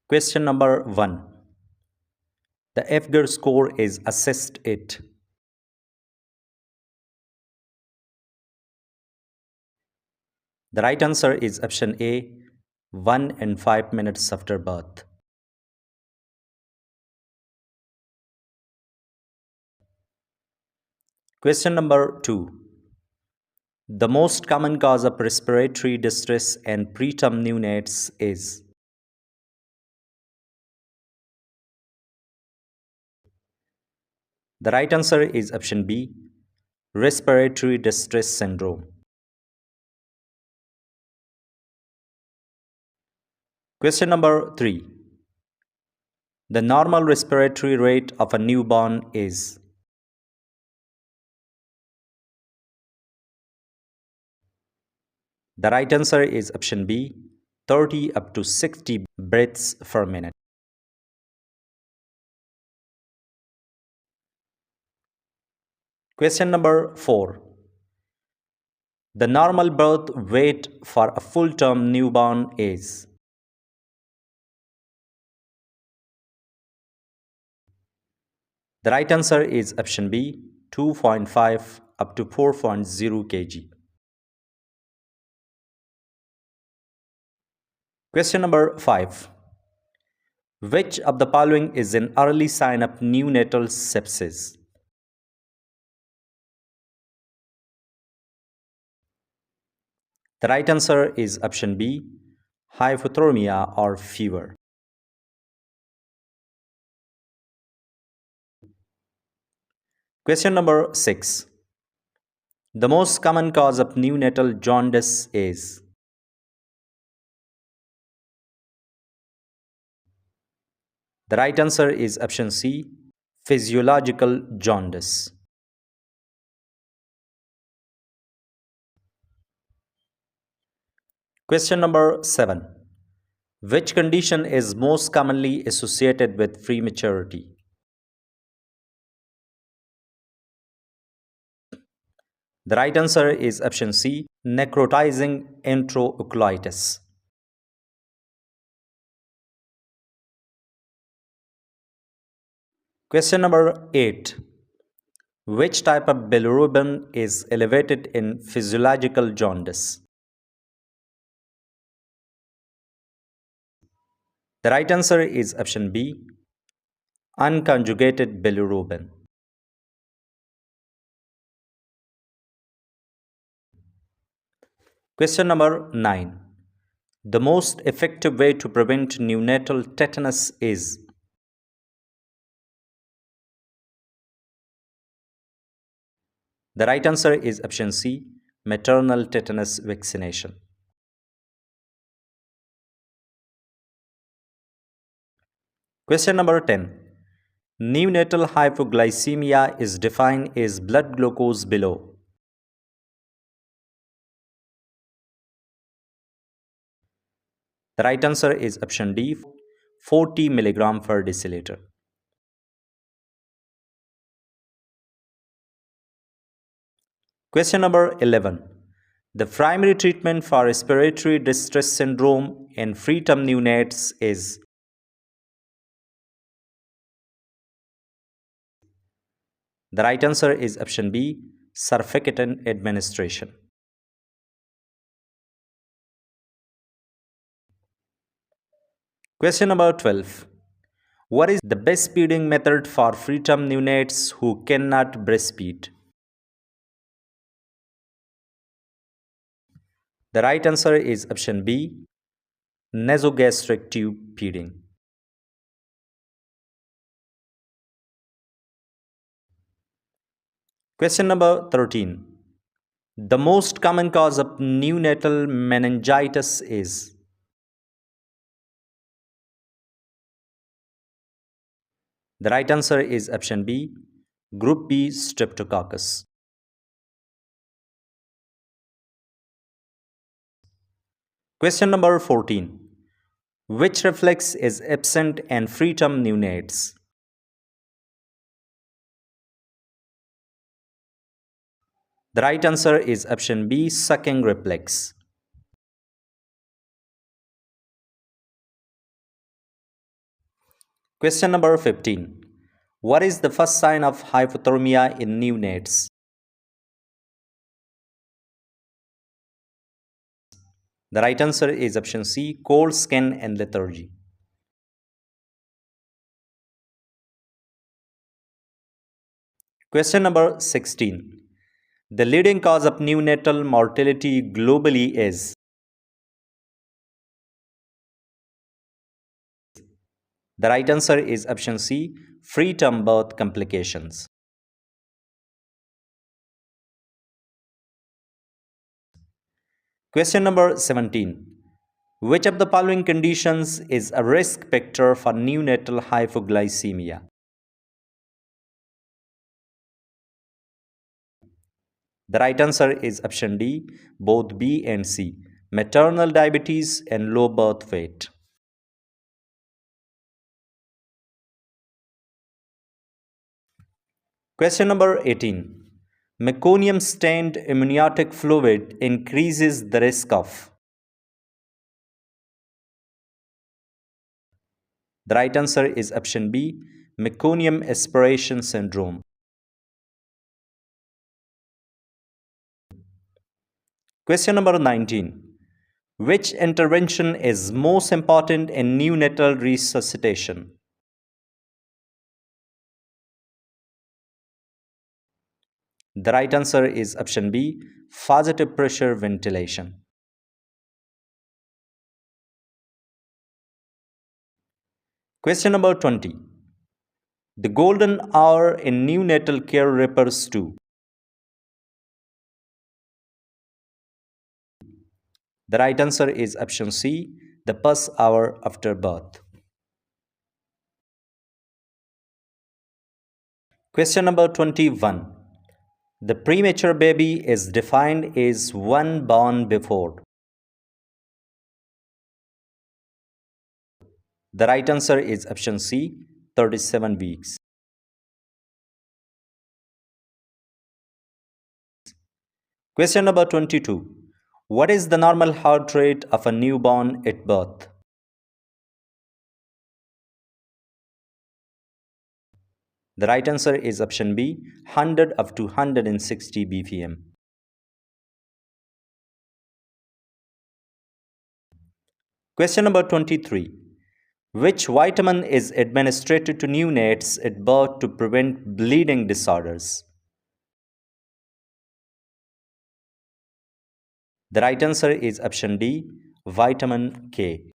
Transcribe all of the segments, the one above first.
Question number 1. The APGAR score is assessed at the right answer is option A, 1 and 5 minutes after birth. Question number 2. The most common cause of respiratory distress in preterm neonates is the right answer is option B, respiratory distress syndrome. Question number 3. The normal respiratory rate of a newborn is the right answer is option B, 30 up to 60 breaths per minute. Question number 4. The normal birth weight for a full-term newborn is the right answer is option B, 2.5 up to 4.0 kg. Question number 5. Which of the following is an early sign of neonatal sepsis? The right answer is option B, hypothermia or fever. Question number 6. The most common cause of neonatal jaundice is the right answer is option C, physiological jaundice. Question number 7. Which condition is most commonly associated with prematurity? The right answer is option C, necrotizing enteroccolitis. Question number 8. Which type of bilirubin is elevated in physiological jaundice? The right answer is option B, unconjugated bilirubin. Question number 9. The most effective way to prevent neonatal tetanus is the right answer is option C, maternal tetanus vaccination. Question number 10. Neonatal hypoglycemia is defined as blood glucose below the right answer is option D, 40 mg per deciliter. Question number 11. The primary treatment for respiratory distress syndrome in preterm neonates is the right answer is option B, surfactant administration. Question number 12. What is the best feeding method for preterm neonates who cannot breastfeed? The right answer is option B, nasogastric tube feeding. Question number 13. The most common cause of neonatal meningitis is the right answer is option B, group B streptococcus. Question number 14. Which reflex is absent in preterm neonates? The right answer is option B, sucking reflex. Question number 15. What is the first sign of hypothermia in neonates? The right answer is option C, cold skin and lethargy. Question number 16. The leading cause of neonatal mortality globally is? The right answer is option C, preterm birth complications. Question number 17. Which of the following conditions is a risk factor for neonatal hypoglycemia? The right answer is option D, both B and C, maternal diabetes and low birth weight. Question number 18. Meconium stained amniotic fluid increases the risk of? The right answer is option B, meconium aspiration syndrome. Question number 19. Which intervention is most important in neonatal resuscitation? The right answer is option B, positive pressure ventilation. Question number 20. The golden hour in neonatal care refers to? The right answer is option C, the first hour after birth. Question number 21. The premature baby is defined as one born before? The right answer is option C, 37 weeks. Question number 22. What is the normal heart rate of a newborn at birth? The right answer is option B, 100 up to 160 bpm. Question number 23. Which vitamin is administered to neonates at birth to prevent bleeding disorders? The right answer is option D, vitamin K.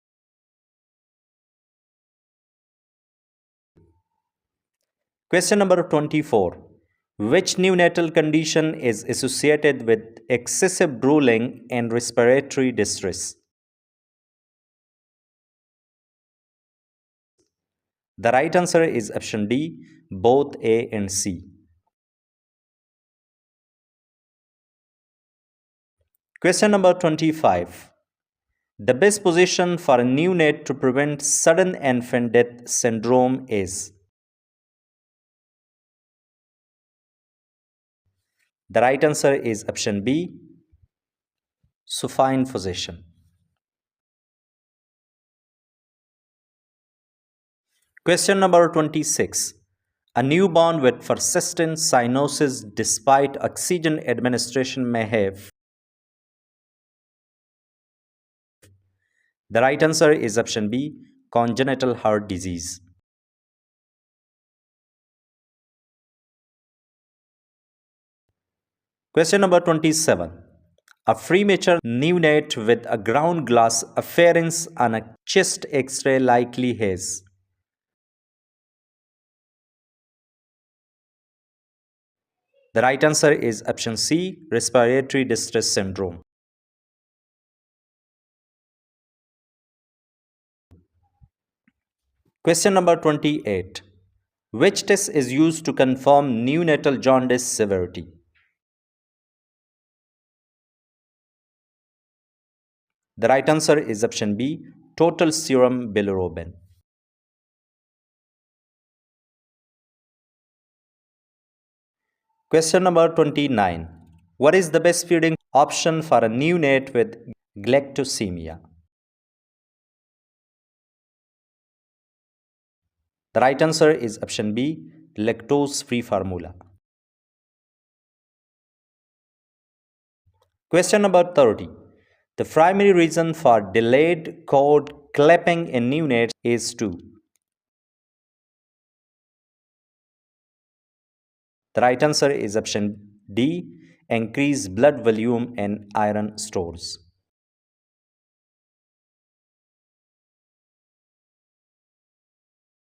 Question number 24. Which neonatal condition is associated with excessive drooling and respiratory distress? The right answer is option D, both A and C. Question number 25. The best position for a neonate to prevent sudden infant death syndrome is? The right answer is option B, supine position. Question number 26. A newborn with persistent cyanosis despite oxygen administration may have? The right answer is option B, congenital heart disease. Question number 27. A premature neonate with a ground glass appearance on a chest X-ray likely has? The right answer is option C, respiratory distress syndrome. Question number 28. Which test is used to confirm neonatal jaundice severity? The right answer is option B, total serum bilirubin. Question number 29. What is the best feeding option for a neonate with galactosemia? The right answer is option B, lactose-free formula. Question number 30. The primary reason for delayed cord clapping in neonates is to. The right answer is option D, increased blood volume and iron stores.